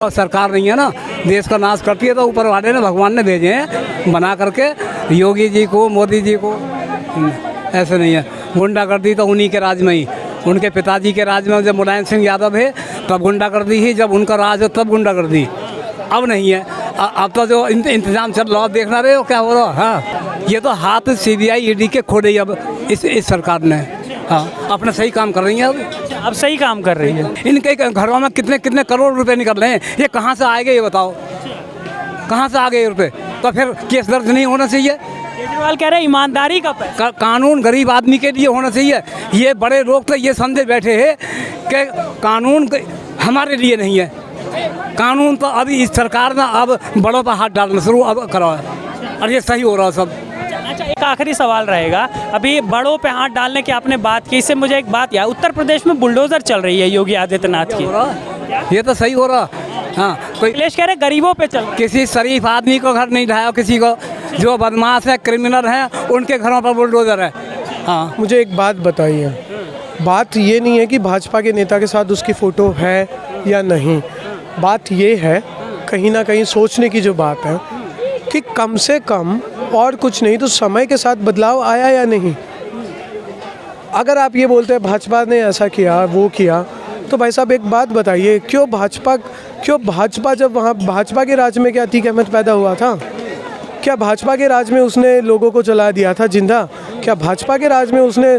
और सरकार नहीं है ना, देश का नाश करती है, तो ऊपर वाले ने, भगवान ने भेजे हैं बना करके, योगी जी को, मोदी जी को। ऐसे नहीं है। गुंडागर्दी तो उन्हीं के राज में ही, उनके पिताजी के राज में जब मुलायम सिंह यादव है तब गुंडागर्दी ही, जब उनका राज है तब गुंडागर्दी। अब नहीं है। अब तो जो इंतजाम चल रहा, देखना रहे हो क्या हो रहा। हाँ, ये तो हाथ CBI ED के खोले अब इस सरकार ने। हाँ, अपना सही काम कर रही है अब सही काम कर रही है। इनके घरों में कितने कितने करोड़ रुपए निकल रहे हैं, ये कहाँ से आएंगे ये बताओ, कहाँ से आ गए ये रुपए? तो फिर केस दर्ज नहीं होना चाहिए। केजरीवाल कह रहे हैं ईमानदारी का पैसा। कानून गरीब आदमी के लिए होना चाहिए। ये बड़े लोग तो ये समझे बैठे हैं कि कानून हमारे लिए नहीं है। कानून तो अभी इस सरकार ने अब बड़ों पर हाथ डालना शुरू अब करा है, और ये सही हो रहा है सब। अच्छा, एक आखिरी सवाल रहेगा। अभी बड़ों पे हाथ डालने की आपने बात की, इससे मुझे एक बात याद, उत्तर प्रदेश में बुलडोजर चल रही है योगी आदित्यनाथ की। ये तो सही हो रहा। हाँ, कोई अखिलेश कह रहे गरीबों पे चल रहा है। किसी शरीफ आदमी को घर नहीं ढाया, किसी को जो बदमाश है, क्रिमिनल है, उनके घरों पर बुलडोजर है। हाँ, मुझे एक बात बताइए, बात ये नहीं है कि भाजपा के नेता के साथ उसकी फ़ोटो है या नहीं, बात ये है कहीं ना कहीं सोचने की जो बात है कि कम से कम और कुछ नहीं तो समय के साथ बदलाव आया या नहीं। अगर आप ये बोलते हैं भाजपा ने ऐसा किया वो किया, तो भाई साहब एक बात बताइए, क्यों भाजपा जब वहाँ भाजपा के राज में क्या अतीक अहमद पैदा हुआ था? क्या भाजपा के राज में उसने लोगों को जला दिया था जिंदा? क्या भाजपा के राज में उसने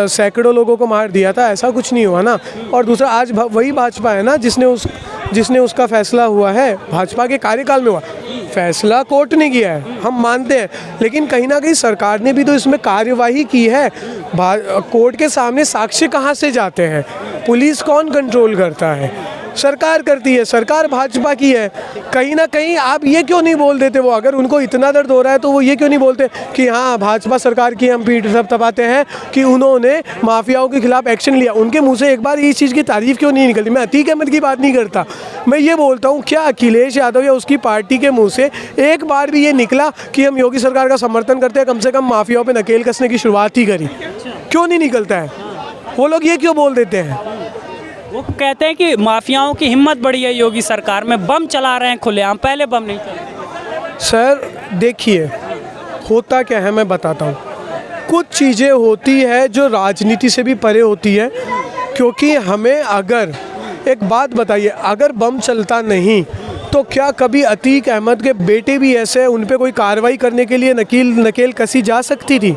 सैकड़ों लोगों को मार दिया था? ऐसा कुछ नहीं हुआ ना। और दूसरा, आज वही भाजपा है ना जिसने उसका फैसला हुआ है, भाजपा के कार्यकाल में हुआ। फैसला कोर्ट ने किया है, हम मानते हैं, लेकिन कहीं ना कहीं सरकार ने भी तो इसमें कार्यवाही की है। कोर्ट के सामने साक्ष्य कहाँ से जाते हैं? पुलिस कौन कंट्रोल करता है? सरकार करती है, सरकार भाजपा की है। कहीं ना कहीं आप ये क्यों नहीं बोल देते, वो अगर उनको इतना दर्द हो रहा है तो वो ये क्यों नहीं बोलते कि हाँ भाजपा सरकार की हम पीठ थपथपाते हैं कि उन्होंने माफियाओं के खिलाफ एक्शन लिया? उनके मुंह से एक बार इस चीज़ की तारीफ क्यों नहीं निकलती? मैं अतीक अहमद की बात नहीं करता, मैं ये बोलता हूँ क्या अखिलेश यादव या उसकी पार्टी के मुँह से एक बार भी ये निकला कि हम योगी सरकार का समर्थन करते हैं, कम से कम माफियाओं पर नकेल कसने की शुरुआत ही करी? क्यों नहीं निकलता है? वो लोग ये क्यों बोल देते हैं? वो कहते हैं कि माफियाओं की हिम्मत बढ़ी है योगी सरकार में, बम चला रहे हैं खुलेआम, पहले बम नहीं चले। सर देखिए, होता क्या है मैं बताता हूँ। कुछ चीज़ें होती है जो राजनीति से भी परे होती है, क्योंकि हमें अगर एक बात बताइए, अगर बम चलता नहीं तो क्या कभी अतीक अहमद के बेटे भी ऐसे उन पर कोई कार्रवाई करने के लिए नकेल कसी जा सकती थी?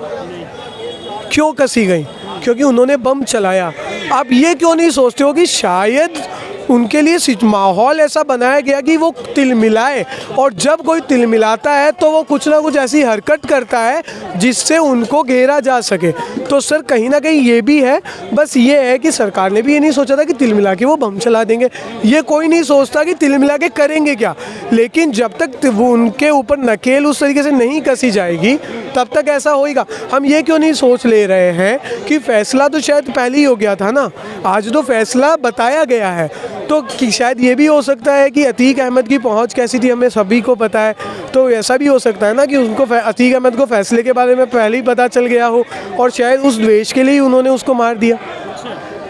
क्यों कसी गई? क्योंकि उन्होंने बम चलाया। आप ये क्यों नहीं सोचते हो कि शायद उनके लिए माहौल ऐसा बनाया गया कि वो तिलमिलाए, और जब कोई तिलमिलाता है तो वो कुछ ना कुछ ऐसी हरकत करता है जिससे उनको घेरा जा सके। तो सर कहीं ना कहीं ये भी है, बस ये है कि सरकार ने भी ये नहीं सोचा था कि तिलमिला के वो बम चला देंगे। ये कोई नहीं सोचता कि तिलमिला के करेंगे क्या, लेकिन जब तक वो उनके ऊपर नकेल उस तरीके से नहीं कसी जाएगी तब तक ऐसा होएगा। हम ये क्यों नहीं सोच ले रहे हैं कि फैसला तो शायद पहले ही हो गया था ना, आज तो फैसला बताया गया है, तो कि शायद ये भी हो सकता है कि अतीक अहमद की पहुंच कैसी थी हमें सभी को पता है। तो ऐसा भी हो सकता है ना कि उनको अतीक अहमद को फैसले के बारे में पहले ही पता चल गया हो और शायद उस द्वेष के लिए ही उन्होंने उसको मार दिया।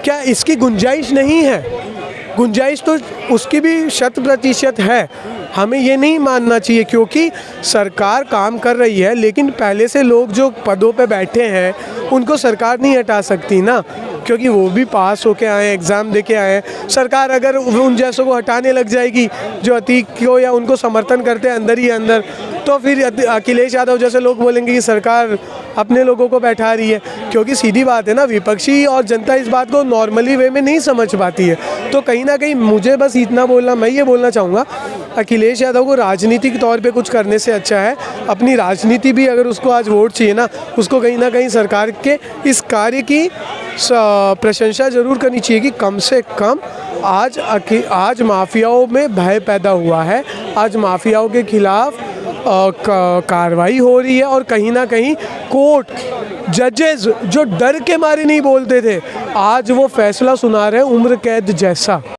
क्या इसकी गुंजाइश नहीं है? गुंजाइश तो उसकी भी 100% है। हमें ये नहीं मानना चाहिए, क्योंकि सरकार काम कर रही है, लेकिन पहले से लोग जो पदों पे बैठे हैं उनको सरकार नहीं हटा सकती ना, क्योंकि वो भी पास होके आए, एग्ज़ाम दे के आए हैं। सरकार अगर उन जैसों को हटाने लग जाएगी जो अतीक को या उनको समर्थन करते हैं अंदर ही अंदर, तो फिर अखिलेश यादव जैसे लोग बोलेंगे कि सरकार अपने लोगों को बैठा रही है। क्योंकि सीधी बात है ना, विपक्षी और जनता इस बात को नॉर्मली वे में नहीं समझ पाती है। तो कहीं ना कहीं मुझे बस इतना बोलना, मैं ये बोलना चाहूँगा, अखिलेश यादव को राजनीतिक तौर पे कुछ करने से अच्छा है अपनी राजनीति भी, अगर उसको आज वोट चाहिए ना, उसको कहीं ना कहीं सरकार के इस कार्य की प्रशंसा ज़रूर करनी चाहिए कि कम से कम आज माफियाओं में भय पैदा हुआ है, आज माफियाओं के खिलाफ कार्रवाई हो रही है, और कहीं ना कहीं कोर्ट जजेस जो डर के मारे नहीं बोलते थे, आज वो फैसला सुना रहे हैं उम्र कैद जैसा।